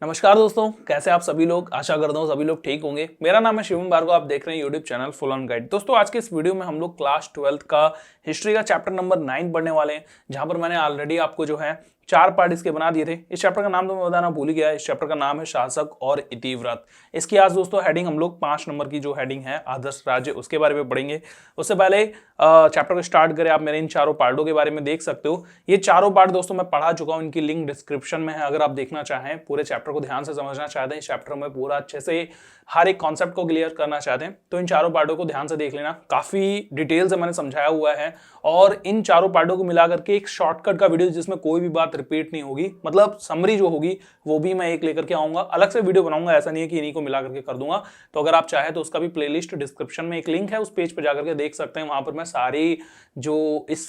नमस्कार दोस्तों, कैसे आप सभी लोग। आशा करता हूँ सभी लोग ठीक होंगे। मेरा नाम है शिवम भार्गव, आप देख रहे हैं YouTube channel full on guide. दोस्तों आज के इस वीडियो में हम लोग क्लास 12th का हिस्ट्री का चैप्टर नंबर 9 पढ़ने वाले हैं, जहां पर मैंने ऑलरेडी आपको जो है 4 पार्ट इसके बना दिए थे। इस चैप्टर का नाम तो मैं बताना भूल ही गया। इस चैप्टर का नाम है शासक और इतिवृत्त। इसकी आज दोस्तों हेडिंग हम लोग 5 नंबर की जो हेडिंग है आदर्श राज्य, उसके बारे में पढ़ेंगे। उससे पहले चैप्टर को स्टार्ट करें, आप मेरे इन चारों पार्टों के बारे में देख सकते हो। ये चारों पार्ट दोस्तों मैं पढ़ा चुका हूँ, इनकी लिंक डिस्क्रिप्शन में है। अगर आप देखना चाहें, पूरे चैप्टर को ध्यान से समझना चाहते हैं, इस चैप्टर में पूरा अच्छे से हर एक कॉन्सेप्ट को क्लियर करना चाहते हैं, तो इन चारों पार्टों को ध्यान से देख लेना। काफी डिटेल से मैंने समझाया हुआ है और इन चारों पार्टों को मिलाकर के एक शॉर्टकट का वीडियो जिसमें कोई भी बात रिपीट नहीं होगी, मतलब समरी जो होगी वो भी मैं एक लेकर के आऊंगा। अलग से वीडियो बनाऊंगा, ऐसा नहीं है कि इन्हीं को मिला करके कर दूंगा। तो अगर आप चाहे तो उसका भी प्लेलिस्ट डिस्क्रिप्शन में एक लिंक है, उस पेज पर जाकर के देख सकते हैं। वहां पर मैं सारी जो इस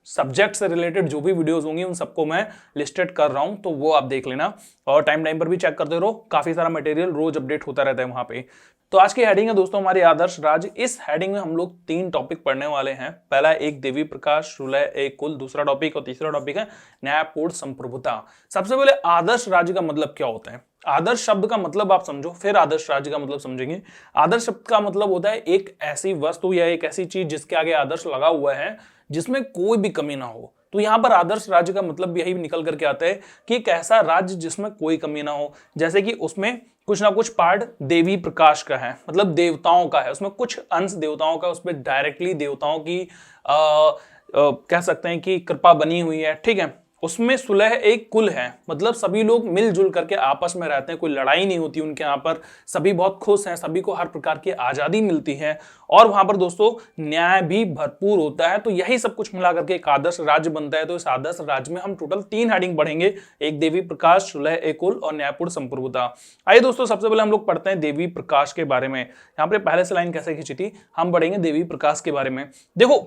सब्जेक्ट से रिलेटेड जो भी वीडियोस होंगी उन सबको मैं लिस्टेड कर रहा हूं, तो वो आप देख लेना और टाइम टाइम पर भी चेक करते रहो। काफी सारा मटेरियल रोज अपडेट होता रहता है वहां पे। तो आज की हेडिंग है दोस्तों हमारी आदर्श राज्य। इस हेडिंग में हम लोग 3 टॉपिक पढ़ने वाले हैं। पहला एक देवी प्रकाश, सुलह एक कुल, दूसरा टॉपिक और तीसरा टॉपिक है न्यायपूर्ण संप्रभुता। सबसे पहले आदर्श राज्य का मतलब क्या होता है। आदर्श शब्द का मतलब आप समझो, फिर आदर्श राज्य का मतलब समझेंगे। आदर्श शब्द का मतलब होता है एक ऐसी वस्तु या एक ऐसी चीज जिसके आगे आदर्श लगा हुआ है, जिसमें कोई भी कमी ना हो। तो यहां पर आदर्श राज्य का मतलब यही निकल करके आता है कि एक ऐसा राज्य जिसमें कोई कमी ना हो। जैसे कि उसमें कुछ ना कुछ पार्ट देवी प्रकाश का है, मतलब देवताओं का है, उसमें कुछ अंश देवताओं का, उसमें डायरेक्टली देवताओं की कह सकते हैं कि कृपा बनी हुई है, ठीक है। उसमें सुलह एक कुल है, मतलब सभी लोग मिलजुल करके आपस में रहते हैं, कोई लड़ाई नहीं होती उनके यहाँ पर, सभी बहुत खुश हैं, सभी को हर प्रकार की आजादी मिलती है और वहां पर दोस्तों न्याय भी भरपूर होता है। तो यही सब कुछ मिला करके एक आदर्श राज्य बनता है। तो इस आदर्श राज्य में हम टोटल 3 हेडिंग पढ़ेंगे, एक देवी प्रकाश, सुलह एक कुल और न्यायपूर्ण संप्रभुता। आइए दोस्तों सबसे पहले हम लोग पढ़ते हैं देवी प्रकाश के बारे में। यहाँ पर पहले से लाइन कैसे खींची थी, हम पढ़ेंगे देवी प्रकाश के बारे में। देखो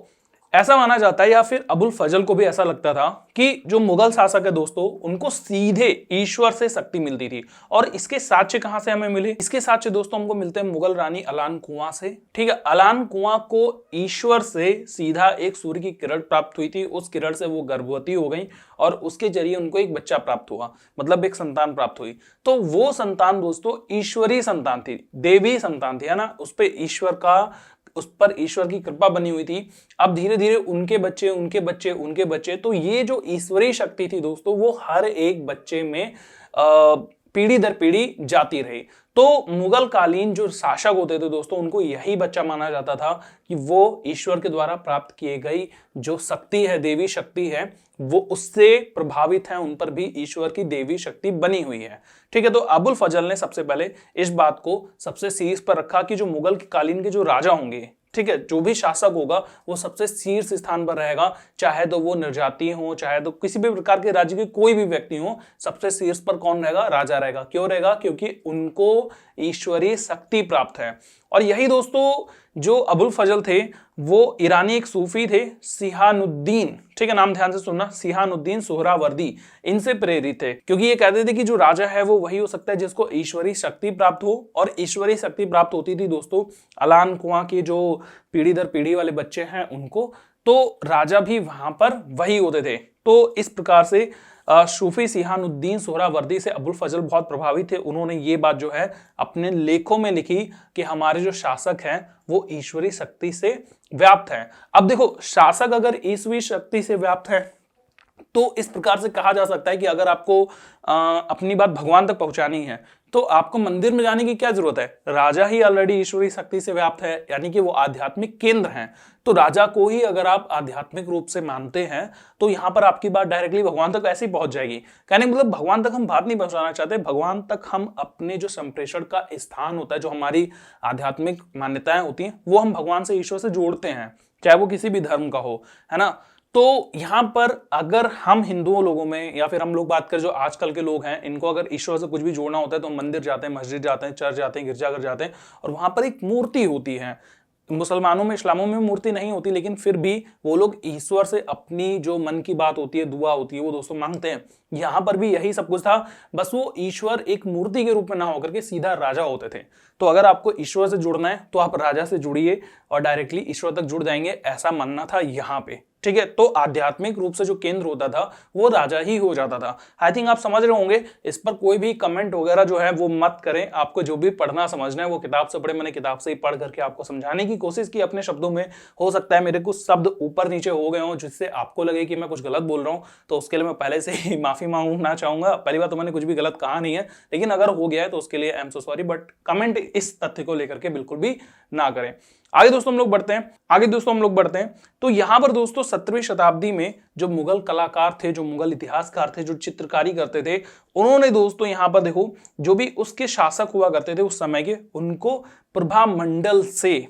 ऐसा माना जाता है, या फिर अबुल फजल को भी ऐसा लगता था कि जो मुगल शासक है दोस्तों, उनको सीधे ईश्वर से शक्ति मिलती थी। और इसके साक्ष्य कहां से हमें मिले, इसके साक्ष्य दोस्तों हमको मिलते हैं मुगल रानी अलान कुआं से, ठीक है। अलान कुआं को ईश्वर से सीधा एक सूर्य की किरण प्राप्त हुई थी, उस किरण से वो गर्भवती हो गई और उसके जरिए उनको एक बच्चा प्राप्त हुआ, मतलब एक संतान प्राप्त हुई। तो वो संतान दोस्तों ईश्वरीय संतान थी, देवी संतान थी, है ना। उस पर ईश्वर की कृपा बनी हुई थी। अब धीरे धीरे उनके बच्चे, उनके बच्चे, उनके बच्चे, तो ये जो ईश्वरीय शक्ति थी दोस्तों, वो हर एक बच्चे में पीढ़ी दर पीढ़ी जाती रही। तो मुगल कालीन जो शासक होते थे दोस्तों, उनको यही बच्चा माना जाता था कि वो ईश्वर के द्वारा प्राप्त किए गई जो शक्ति है, देवी शक्ति है, वो उससे प्रभावित है, उन पर भी ईश्वर की देवी शक्ति बनी हुई है, ठीक है। तो अबुल फजल ने सबसे पहले इस बात को सबसे शीर्ष पर रखा कि जो मुगल कालीन के जो राजा होंगे, ठीक है, जो भी शासक होगा वो सबसे शीर्ष स्थान पर रहेगा, चाहे तो वो निर्जातीय हो, चाहे तो किसी भी प्रकार के राज्य के कोई भी व्यक्ति हो, सबसे शीर्ष पर कौन रहेगा, राजा रहेगा। क्यों रहेगा, क्योंकि उनको ईश्वरीय शक्ति प्राप्त है। और यही दोस्तों जो अबुल फजल थे वो ईरानी एक सूफी थे, सिहानुद्दीन, ठीक है, नाम ध्यान से सुनना, सिहानुद्दीन सोहरावर्दी, इनसे प्रेरित थे। क्योंकि ये कहते थे कि जो राजा है वो वही हो सकता है जिसको ईश्वरीय शक्ति प्राप्त हो। और ईश्वरीय शक्ति प्राप्त होती थी दोस्तों अलान कुआं के जो पीढ़ी दर पीढ़ी वाले बच्चे हैं उनको, तो राजा भी वहां पर वही होते थे। तो इस प्रकार से सूफी सिहानुद्दीन सोहरावर्दी से अबुल फजल बहुत प्रभावित थे। उन्होंने ये बात जो है अपने लेखों में लिखी कि हमारे जो शासक हैं वो ईश्वरीय शक्ति से व्याप्त है। अब देखो, शासक अगर ईश्वरीय शक्ति से व्याप्त है तो इस प्रकार से कहा जा सकता है कि अगर आपको अपनी बात भगवान तक पहुंचानी है तो आपको मंदिर में जाने की क्या जरूरत है, राजा ही ऑलरेडी ईश्वरीय शक्ति से व्याप्त है, यानी कि वो आध्यात्मिक केंद्र हैं। तो राजा को ही अगर आप आध्यात्मिक रूप से मानते हैं तो यहां पर आपकी बात डायरेक्टली भगवान तक ऐसे ही पहुंच जाएगी। कहने का मतलब भगवान तक हम बात नहीं पहुंचाना चाहते, भगवान तक हम अपने जो संप्रेषण का स्थान होता है, जो हमारी आध्यात्मिक मान्यताएं होती हैं, वो हम भगवान से, ईश्वर से जोड़ते हैं, चाहे वो किसी भी धर्म का हो, है ना। तो यहां पर अगर हम हिंदुओं लोगों में, या फिर हम लोग बात करें जो आजकल के लोग हैं, इनको अगर ईश्वर से कुछ भी जोड़ना होता है तो मंदिर जाते हैं, मस्जिद जाते हैं, चर्च जाते हैं, गिरजाघर जाते हैं और वहां पर एक मूर्ति होती है। मुसलमानों में, इस्लामों में मूर्ति नहीं होती, लेकिन फिर भी वो लोग ईश्वर से अपनी जो मन की बात होती है, दुआ होती है, वो दोस्तों मांगते हैं। यहां पर भी यही सब कुछ था, बस वो ईश्वर एक मूर्ति के रूप में ना होकर के सीधा राजा होते थे। तो अगर आपको ईश्वर से जुड़ना है तो आप राजा से जुड़िए और डायरेक्टली ईश्वर तक जुड़ जाएंगे, ऐसा मानना था यहाँ पे, ठीक है, तो आध्यात्मिक रूप से जो केंद्र होता था वो राजा ही हो जाता था। आई थिंक आप समझ रहे होंगे। इस पर कोई भी कमेंट वगैरह जो है वो मत करें। आपको जो भी पढ़ना समझना है वो किताब से पढ़े। मैंने किताब से ही पढ़ करके आपको समझाने की कोशिश की अपने शब्दों में। हो सकता है मेरे कुछ शब्द ऊपर नीचे हो गए हों जिससे आपको लगे कि मैं कुछ गलत बोल रहा हूं, तो उसके लिए मैं पहले से ही माफी मांगना चाहूंगा। पहली बात तो मैंने कुछ भी गलत कहा नहीं है, लेकिन अगर हो गया है तो उसके लिए I am so sorry, but comment इस तथ्य को लेकर के बिल्कुल भी ना करें। आगे दोस्तों हम लोग बढ़ते हैं। तो यहां पर दोस्तों 17वीं शताब्दी में जो मुगल कलाकार थे, जो मुगल इतिहासकार थे, जो चित्रकारी करते थे, उन्होंने दोस्तों यहां पर देखो जो भी उसके शासक हुआ करते थे उस समय के, उनको प्रभामंडल से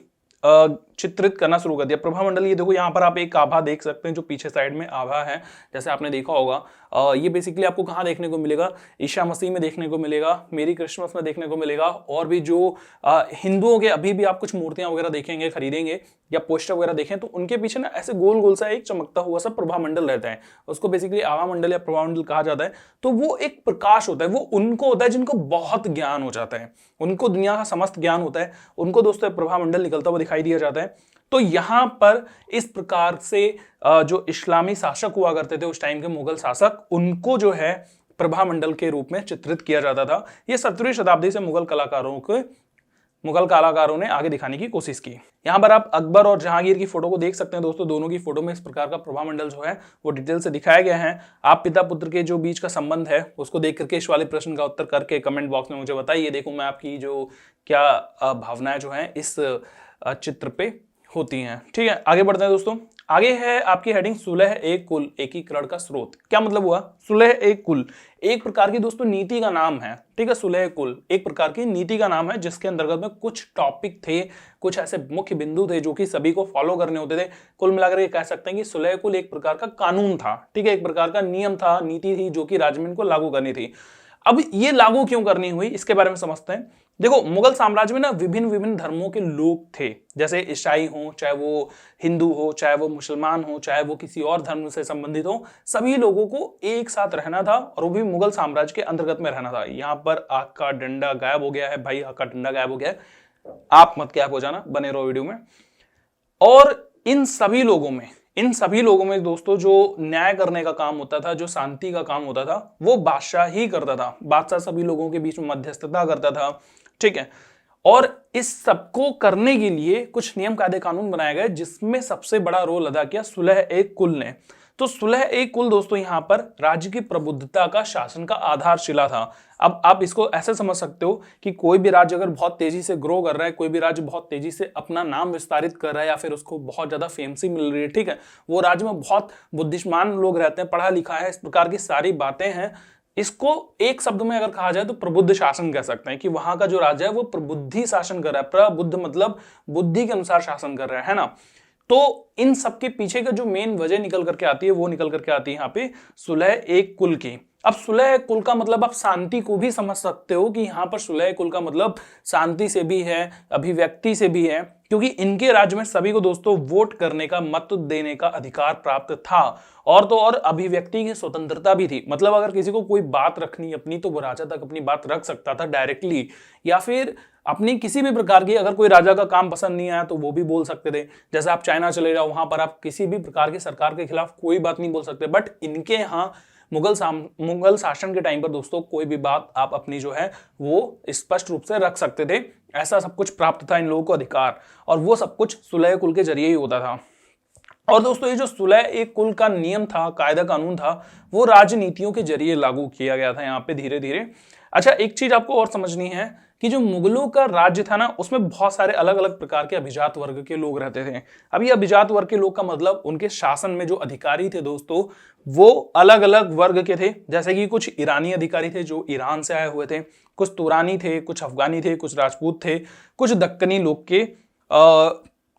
चित्रित करना शुरू कर दिया। प्रभामंडल, ये देखो यहाँ पर आप एक आभा देख सकते हैं जो पीछे साइड में आभा है, जैसे आपने देखा होगा। ये बेसिकली आपको कहाँ देखने को मिलेगा? ईशा मसीह में देखने को मिलेगा, मेरी क्रिसमस में देखने को मिलेगा, और भी जो हिंदुओं के अभी भी आप कुछ मूर्तियां वगैरह देखेंगे, खरीदेंगे या पोस्टर वगैरह देखें तो उनके पीछे ना ऐसे गोल गोल सा एक चमकता हुआ सा प्रभामंडल रहता है। उसको बेसिकली आभा मंडल या प्रभामंडल कहा जाता है। तो वो एक प्रकाश होता है, वो उनको होता है जिनको बहुत ज्ञान हो जाता है, उनको दुनिया का समस्त ज्ञान होता है, उनको दोस्तों प्रभामंडल निकलता हुआ दिखाई दिया जाता है। तो यहां पर इस प्रकार से जो इस्लामी शासक हुआ करते थे उस टाइम के मुगल शासक, उनको जो है प्रभामंडल के रूप में चित्रित किया जाता था। यह 17वीं शताब्दी से मुगल कलाकारों ने आगे दिखाने की कोशिश की। यहां पर आप अकबर और जहांगीर की फोटो को देख सकते हैं दोस्तों। दोनों की फोटो में इस प्रकार का प्रभामंडल जो है वो डिटेल से दिखाया गया है। आप पिता पुत्र के जो बीच का संबंध है उसको देख करके इस वाले प्रश्न का उत्तर करके कमेंट बॉक्स में मुझे बताइए। देखो मैं आपकी जो क्या भावनाएं जो है इस चित्र पे होती हैं। ठीक है, आगे बढ़ते हैं दोस्तों। आगे है आपकी हेडिंग सुलह एक कुल एकीकरण का स्रोत। क्या मतलब हुआ? सुलह एक कुल एक प्रकार की दोस्तों नीति का नाम है। ठीक है, सुलह कुल एक प्रकार की नीति का नाम है जिसके अंतर्गत में कुछ टॉपिक थे, कुछ ऐसे मुख्य बिंदु थे जो कि सभी को फॉलो करने होते थे। कुल मिलाकर ये कह सकते हैं कि सुलह कुल एक प्रकार का कानून था। ठीक है, एक प्रकार का नियम था, नीति थी जो कि राजमन को लागू करनी थी। अब ये लागू क्यों करनी हुई इसके बारे में समझते हैं। देखो मुगल साम्राज्य में ना विभिन्न विभिन्न धर्मों के लोग थे, जैसे ईसाई हो, चाहे वो हिंदू हो, चाहे वो मुसलमान हो, चाहे वो किसी और धर्म से संबंधित हो, सभी लोगों को एक साथ रहना था और वो भी मुगल साम्राज्य के अंतर्गत में रहना था। यहाँ पर आग का डंडा गायब हो गया है भाई, आग का डंडा गायब हो गया है, आप मत गायब हो जाना, बने रहो वीडियो में। और इन सभी लोगों में दोस्तों जो न्याय करने का काम होता था, जो शांति का काम होता था, वो बादशाह ही करता था। बादशाह सभी लोगों के बीच में मध्यस्थता करता था। ठीक है, और इस सबको करने के लिए कुछ नियम कायदे कानून बनाए गए जिसमें सबसे बड़ा रोल अदा किया सुलह एक कुल ने। तो सुलह एक कुल दोस्तों यहां पर राज्य की प्रबुद्धता का, शासन का आधारशिला था। अब आप इसको ऐसे समझ सकते हो कि कोई भी राज्य अगर बहुत तेजी से ग्रो कर रहा है, कोई भी राज्य बहुत तेजी से अपना नाम विस्तारित कर रहा है या फिर उसको बहुत ज्यादा फेमसी मिल रही है, ठीक है, वो राज्य में बहुत बुद्धिमान लोग रहते हैं, पढ़ा लिखा है, इस प्रकार की सारी बातें हैं, इसको एक शब्द में अगर कहा जाए तो प्रबुद्ध शासन कह सकते हैं कि वहां का जो राज्य है वो प्रबुद्धि शासन कर रहा है। प्रबुद्ध मतलब बुद्धि के अनुसार शासन कर रहा है ना। तो इन सब के पीछे का जो मेन वजह निकल करके आती है वो निकल करके आती है यहाँ पे सुलह एक कुल की। अब सुलह कुल का मतलब आप शांति को भी समझ सकते हो कि यहाँ पर सुलह कुल का मतलब शांति से भी है, अभिव्यक्ति से भी है, क्योंकि इनके राज्य में सभी को दोस्तों वोट करने का, मत देने का अधिकार प्राप्त था, और तो और अभिव्यक्ति की स्वतंत्रता भी थी। मतलब अगर किसी को कोई बात रखनी अपनी तो वो राजा तक अपनी बात रख सकता था डायरेक्टली, या फिर अपनी किसी भी प्रकार की, अगर कोई राजा का काम पसंद नहीं आया तो वो भी बोल सकते थे। जैसे आप चाइना चले जाओ, वहां पर आप किसी भी प्रकार की सरकार के खिलाफ कोई बात नहीं बोल सकते, बट इनके यहाँ मुगल शासन के टाइम पर दोस्तों कोई भी बात आप अपनी जो है वो स्पष्ट रूप से रख सकते थे। ऐसा सब कुछ प्राप्त था इन लोगों को अधिकार, और वो सब कुछ सुलह कुल के जरिए ही होता था। और दोस्तों ये जो सुलह एक कुल का नियम था, कायदा कानून था, वो राजनीतियों के जरिए लागू किया गया था यहाँ पे धीरे धीरे। अच्छा, एक चीज आपको और समझनी है कि जो मुगलों का राज्य था ना उसमें बहुत सारे अलग अलग प्रकार के अभिजात वर्ग के लोग रहते थे। अब ये अभिजात वर्ग के लोग का मतलब उनके शासन में जो अधिकारी थे दोस्तों वो अलग अलग वर्ग के थे। जैसे कि कुछ ईरानी अधिकारी थे जो ईरान से आए हुए थे, कुछ तुरानी थे, कुछ अफगानी थे, कुछ राजपूत थे, कुछ दक्कनी लोग के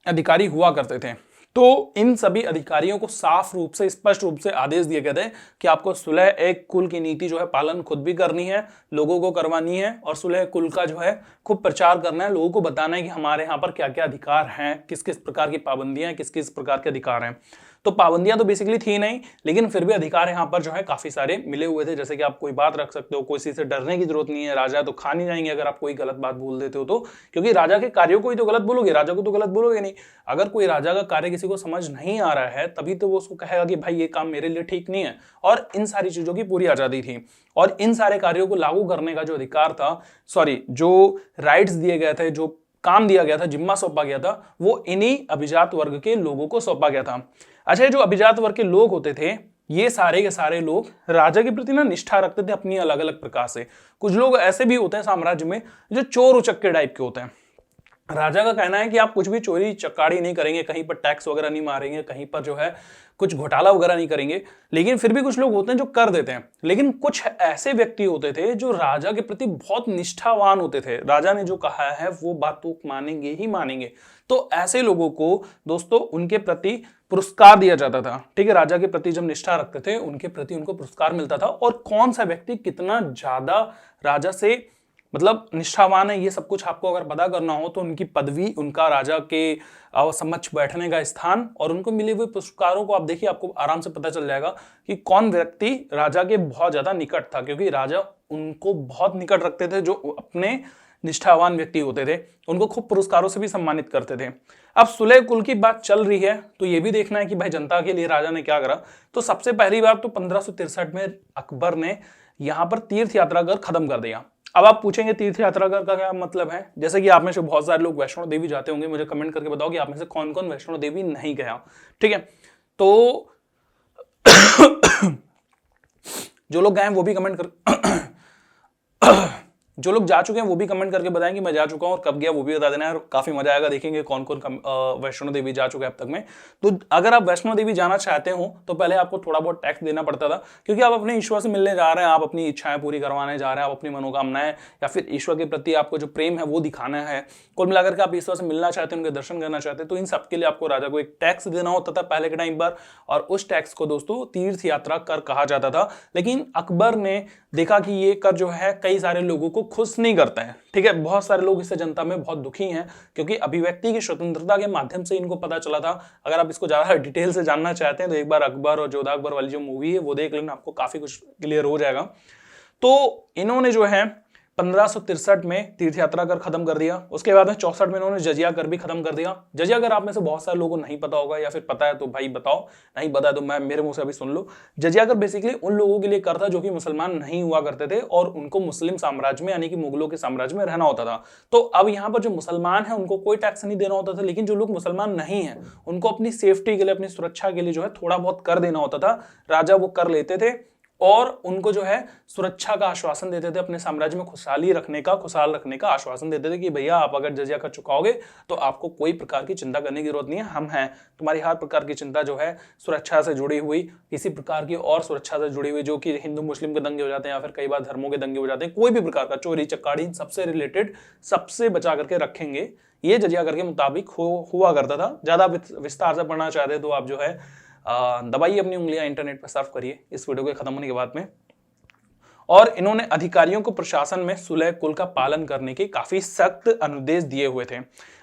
अधिकारी हुआ करते थे। तो इन सभी अधिकारियों को साफ रूप से, स्पष्ट रूप से आदेश दिए गए थे कि आपको सुलह एक कुल की नीति जो है पालन खुद भी करनी है, लोगों को करवानी है, और सुलह कुल का जो है खूब प्रचार करना है, लोगों को बताना है कि हमारे यहाँ पर क्या क्या अधिकार हैं, किस किस प्रकार की पाबंदियां हैं, किस किस प्रकार के अधिकार हैं। तो पाबंदियां तो बेसिकली थी नहीं, लेकिन फिर भी अधिकार यहाँ पर जो है काफी सारे मिले हुए थे। जैसे कि आप कोई बात रख सकते हो, किसी से डरने की जरूरत नहीं है, राजा तो खा नहीं जाएंगे अगर आप कोई गलत बात बोल देते हो तो, क्योंकि राजा के कार्यों को ही तो गलत बोलोगे, राजा को तो गलत बोलोगे नहीं। अगर कोई राजा का कार्य किसी को समझ नहीं आ रहा है तभी तो वो उसको कहेगा कि भाई ये काम मेरे लिए ठीक नहीं है। और इन सारी चीजों की पूरी आजादी थी और इन सारे कार्यों को लागू करने का जो अधिकार था, सॉरी जो राइट्स दिए गए थे, जो काम दिया गया था, जिम्मा सौंपा गया था, वो इन्हीं अभिजात वर्ग के लोगों को सौंपा गया था। अच्छा, जो अभिजात वर्ग के लोग होते थे ये सारे के सारे लोग राजा के प्रति ना निष्ठा रखते थे अपनी अलग अलग प्रकार से। कुछ लोग ऐसे भी होते हैं साम्राज्य में जो चोर उचक्के टाइप के होते हैं। राजा का कहना है कि आप कुछ भी चोरी चकारी नहीं करेंगे, कहीं पर टैक्स वगैरह नहीं मारेंगे, कहीं पर जो है कुछ घोटाला वगैरह नहीं करेंगे, लेकिन फिर भी कुछ लोग होते हैं जो कर देते हैं। लेकिन कुछ ऐसे व्यक्ति होते थे जो राजा के प्रति बहुत निष्ठावान होते थे, राजा ने जो कहा है वो बात तो मानेंगे ही मानेंगे। तो ऐसे लोगों को दोस्तों उनके प्रति पुरस्कार दिया जाता था। ठीक है, राजा के प्रति जब निष्ठा रखते थे उनके प्रति उनको पुरस्कार मिलता था। और कौन सा व्यक्ति कितना ज्यादा राजा से मतलब निष्ठावान है, ये सब कुछ आपको अगर पता करना हो तो उनकी पदवी, उनका राजा के समक्ष बैठने का स्थान और उनको मिले हुए पुरस्कारों को आप देखिए, आपको आराम से पता चल जाएगा कि कौन व्यक्ति राजा के बहुत ज्यादा निकट था, क्योंकि राजा उनको बहुत निकट रखते थे। जो अपने निष्ठावान व्यक्ति होते थे उनको खूब पुरस्कारों से भी सम्मानित करते थे। अब सुलह कुल की बात चल रही है तो ये भी देखना है कि भाई जनता के लिए राजा ने क्या करा। तो सबसे पहली बात तो 1563 में अकबर ने यहाँ पर तीर्थ यात्रा कर खत्म कर दिया। अब आप पूछेंगे तीर्थ यात्रा का क्या मतलब है। जैसे कि आप में से बहुत सारे लोग वैष्णो देवी जाते होंगे, मुझे कमेंट करके बताओ कि आप में से कौन कौन वैष्णो देवी नहीं गया। ठीक है, तो जो लोग गए वो भी कमेंट कर जो लोग जा चुके हैं वो भी कमेंट करके बताएं कि मैं जा चुका हूं और कब गया, वो भी बता देना यार, काफी मजा आएगा। देखेंगे कौन कौन वैष्णो देवी जा चुके हैं अब तक में। तो अगर आप वैष्णो देवी जाना चाहते हो तो पहले आपको थोड़ा बहुत टैक्स देना पड़ता था, क्योंकि आप अपने ईश्वर से मिलने जा रहे हैं, आप अपनी इच्छाएं पूरी करवाने जा रहे हैं, आप अपनी मनोकामनाएं या फिर ईश्वर के प्रति आपको जो प्रेम है वो दिखाना है। कुल मिलाकर के आप ईश्वर से मिलना चाहते हैं, उनके दर्शन करना चाहते हैं, तो इन सबके लिए आपको राजा को एक टैक्स देना होता था पहले के टाइम पर। और उस टैक्स को दोस्तों तीर्थ यात्रा कर कहा जाता था। लेकिन अकबर ने देखा कि ये कर जो है कई सारे लोगों को खुश नहीं करता है। ठीक है, बहुत सारे लोग इससे जनता में बहुत दुखी हैं, क्योंकि अभिव्यक्ति की स्वतंत्रता के माध्यम से इनको पता चला था। अगर आप इसको ज्यादा डिटेल से जानना चाहते हैं तो एक बार अकबर और जोधा अकबर वाली जो मूवी है वो देख लेना, आपको काफी कुछ क्लियर हो जाएगा। तो इन्होंने जो है 1563 में तीर्थ यात्रा कर खत्म कर दिया। उसके बाद में 64 में इन्होंने जजिया कर भी खत्म कर दिया। जजिया कर आप में से बहुत सारे लोगों को नहीं पता होगा, या फिर पता है तो भाई बताओ, नहीं पता है तो मैं मेरे मुंह से अभी सुन लो। जजिया कर बेसिकली उन लोगों के लिए कर था जो कि मुसलमान नहीं हुआ करते थे और उनको मुस्लिम साम्राज्य में यानी कि मुगलों के साम्राज्य में रहना होता था। तो अब यहाँ पर जो मुसलमान है उनको कोई टैक्स नहीं देना होता था, लेकिन जो लोग मुसलमान नहीं है उनको अपनी सेफ्टी के लिए, अपनी सुरक्षा के लिए जो है थोड़ा बहुत कर देना होता था। राजा वो कर लेते थे और उनको जो है सुरक्षा का आश्वासन देते थे, अपने साम्राज्य में खुशहाल रखने का आश्वासन देते थे कि भैया आप अगर जजिया कर चुकाओगे तो आपको कोई प्रकार की चिंता करने की जरूरत नहीं है, हम हैं, तुम्हारी हर प्रकार की चिंता जो है सुरक्षा से जुड़ी हुई, किसी प्रकार की और सुरक्षा से जुड़ी हुई, जो कि हिंदू मुस्लिम के दंगे हो जाते हैं या फिर कई बार धर्मों के दंगे हो जाते हैं, कोई भी प्रकार का चोरी चक्काड़ी सबसे रिलेटेड सबसे बचा करके रखेंगे। ये जजिया कर के मुताबिक हुआ करता था। ज्यादा विस्तार से पढ़ना चाहते तो आप जो है दबाइए अपनी उंगलियां, इंटरनेट पर सर्फ करिए इस वीडियो के खत्म होने के बाद में। और इन्होंने अधिकारियों को प्रशासन में सुलह कुल का पालन करने के काफी सख्त अनुदेश दिए हुए थे।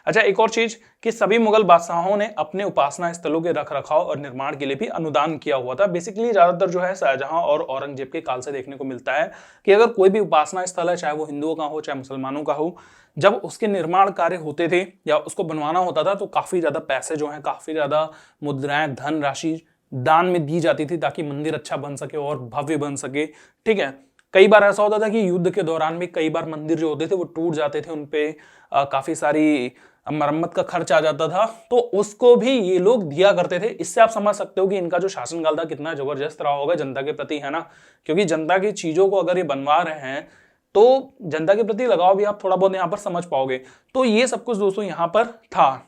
अच्छा, एक और चीज कि सभी मुगल बादशाहों ने अपने उपासना स्थलों के रखरखाव और निर्माण के लिए भी अनुदान किया हुआ था। बेसिकली ज्यादातर जो है शाहजहां और औरंगजेब के काल से देखने को मिलता है कि अगर कोई भी उपासना स्थल है, चाहे वो हिंदुओं का हो चाहे मुसलमानों का हो, जब उसके निर्माण कार्य होते थे या उसको बनवाना होता था तो काफी ज्यादा पैसे जो है, काफी ज्यादा मुद्राएं, धन राशि दान में दी जाती थी ताकि मंदिर अच्छा बन सके और भव्य बन सके। ठीक है, कई बार ऐसा होता था कि युद्ध के दौरान भी कई बार मंदिर जो होते थे वो टूट जाते थे, उनपे काफी सारी मरम्मत का खर्च आ जाता था, तो उसको भी ये लोग दिया करते थे। इससे आप समझ सकते हो कि इनका जो शासनकाल था कितना जबरदस्त रहा होगा जनता के प्रति, है ना। क्योंकि जनता की चीजों को अगर ये बनवा रहे हैं तो जनता के प्रति लगाव भी आप थोड़ा बहुत यहाँ पर समझ पाओगे। तो ये सब कुछ दोस्तों यहाँ पर था।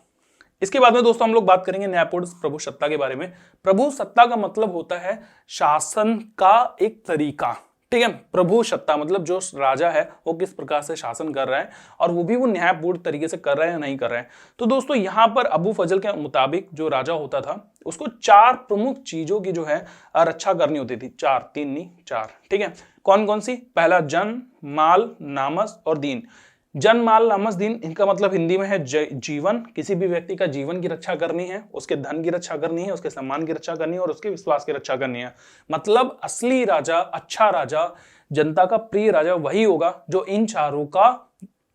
इसके बाद में दोस्तों हम लोग बात करेंगे न्यायपूर्ण प्रभु सत्ता के बारे में। प्रभु सत्ता का मतलब होता है शासन का एक तरीका। ठीक है, प्रभु सत्ता मतलब जो राजा है वो किस प्रकार से शासन कर रहा है और वो भी वो न्यायपूर्ण तरीके से कर रहा है या नहीं कर रहा है। तो दोस्तों यहाँ पर अबू फजल के मुताबिक जो राजा होता था उसको 4 प्रमुख चीजों की जो है रक्षा करनी होती थी। 4, 3 नहीं 4। ठीक है, कौन कौन सी? पहला जन, माल, नामस और दीन। जन माल नामस दीन, इनका मतलब हिंदी में है जीवन। किसी भी व्यक्ति का जीवन की रक्षा करनी है, उसके धन की रक्षा करनी है, उसके सम्मान की रक्षा करनी है और उसके विश्वास की रक्षा करनी है। मतलब असली राजा, अच्छा राजा, जनता का प्रिय राजा वही होगा जो इन चारों का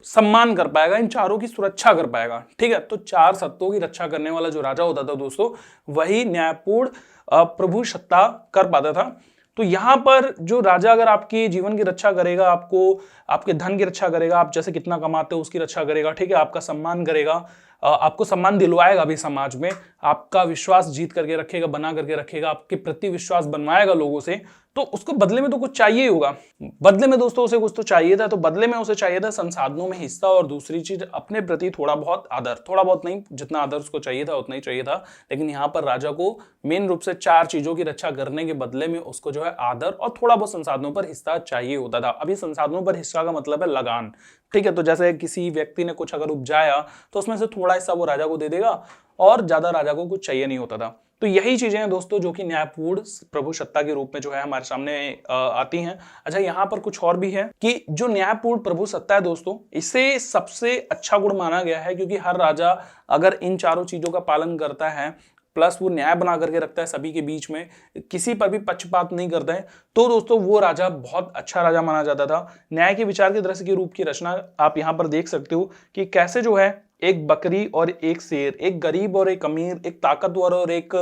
सम्मान कर पाएगा, इन चारों की सुरक्षा कर पाएगा। ठीक है, तो चार सत्तों की रक्षा करने वाला जो राजा होता था दोस्तों, वही न्यायपूर्ण प्रभु सत्ता कर पाता था। तो यहां पर जो राजा अगर आपके जीवन की रक्षा करेगा, आपको आपके धन की रक्षा करेगा, आप जैसे कितना कमाते हो उसकी रक्षा करेगा, ठीक है, आपका सम्मान करेगा, आपको सम्मान दिलवाएगा भी समाज में, आपका विश्वास जीत करके रखेगा, बना करके रखेगा, आपके प्रति विश्वास बनवाएगा लोगों से, तो उसको बदले में तो कुछ चाहिए ही होगा। बदले में दोस्तों उसे कुछ तो चाहिए था, तो बदले में उसे चाहिए था संसाधनों में हिस्सा और दूसरी चीज अपने प्रति थोड़ा बहुत आदर। थोड़ा बहुत नहीं, जितना आदर उसको चाहिए था उतना ही चाहिए था, लेकिन यहाँ पर राजा को मेन रूप से चार चीजों की रक्षा करने के बदले में उसको जो है आदर और थोड़ा बहुत संसाधनों पर हिस्सा चाहिए होता था। अभी संसाधनों पर हिस्सा का मतलब है लगान। ठीक है, तो जैसे किसी व्यक्ति ने कुछ अगर उपजाया तो उसमें से थोड़ा हिस्सा वो राजा को दे देगा और ज्यादा राजा को कुछ चाहिए नहीं होता था। तो यही चीजें हैं दोस्तों जो कि न्यायपूर्ण प्रभु सत्ता के रूप में जो है हमारे सामने आती हैं। अच्छा, यहाँ पर कुछ और भी है कि जो न्यायपूर्ण प्रभु सत्ता है दोस्तों, इसे सबसे अच्छा गुण माना गया है, क्योंकि हर राजा अगर इन चारों चीजों का पालन करता है, प्लस वो न्याय बना करके रखता है सभी के बीच में, किसी पर भी पक्षपात नहीं करता है, तो दोस्तों वो राजा बहुत अच्छा राजा माना जाता था। न्याय के विचार के दृश्य के रूप की रचना आप यहाँ पर देख सकते हो कि कैसे जो है एक बकरी और एक शेर, एक गरीब और एक अमीर, एक ताकतवर और एक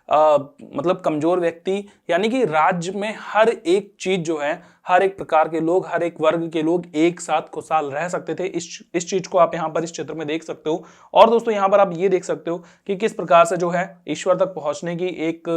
मतलब कमजोर व्यक्ति, यानी कि राज्य में हर एक चीज जो है, हर एक प्रकार के लोग, हर एक वर्ग के लोग एक साथ खुशहाल रह सकते थे। इस चीज को आप यहाँ पर इस चित्र में देख सकते हो। और दोस्तों यहाँ पर आप ये देख सकते हो कि किस प्रकार से जो है ईश्वर तक पहुंचने की एक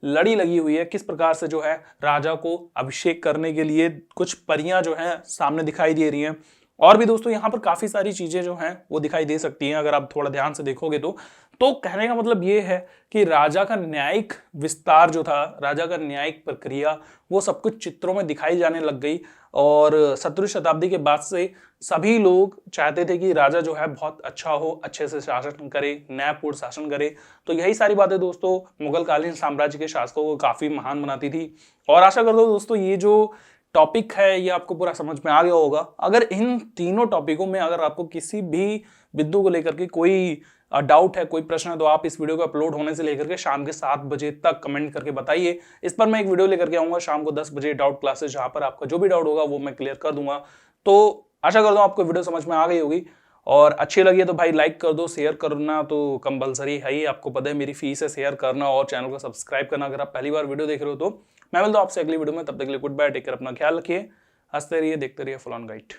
लड़ी लगी हुई है, किस प्रकार से जो है राजा को अभिषेक करने के लिए कुछ परियां जो है सामने दिखाई दे रही हैं। और भी दोस्तों यहाँ पर काफी सारी चीजें जो हैं वो दिखाई दे सकती हैं अगर आप थोड़ा ध्यान से देखोगे तो कहने का मतलब ये है कि राजा का न्यायिक विस्तार जो था, राजा का न्यायिक प्रक्रिया, वो सब कुछ चित्रों में दिखाई जाने लग गई। और 17वीं शताब्दी के बाद से सभी लोग चाहते थे कि राजा जो है बहुत अच्छा हो, अच्छे से शासन करे, न्यायपूर्ण शासन करे। तो यही सारी बातें दोस्तों मुगल कालीन साम्राज्य के शासकों को काफी महान बनाती थी। और आशा करता हूं दोस्तों ये जो टॉपिक है ये आपको पूरा समझ में आ गया होगा। अगर इन तीनों टॉपिकों में अगर आपको किसी भी बिंदु को लेकर के कोई डाउट है, कोई प्रश्न है, तो आप इस वीडियो को अपलोड होने से लेकर के शाम के 7 बजे तक कमेंट करके बताइए। इस पर मैं एक वीडियो लेकर के आऊंगा शाम को 10 बजे, डाउट क्लासेस, जहां पर आपका जो भी डाउट होगा वो मैं क्लियर कर दूंगा। तो आशा करता हूं आपको वीडियो समझ में आ गई होगी, और अच्छी लगी है तो भाई लाइक कर दो, शेयर करना तो कंपलसरी है ही, आपको पता है मेरी फीस है शेयर करना और चैनल को सब्सक्राइब करना अगर आप पहली बार वीडियो देख रहे हो तो। मैं मिलता हूं आपसे अगली वीडियो में, तब तक के लिए गुड बाय, टेक केयर, अपना ख्याल रखिए, हंसते रहिए, देखते रहिए फुल ऑन गाइड।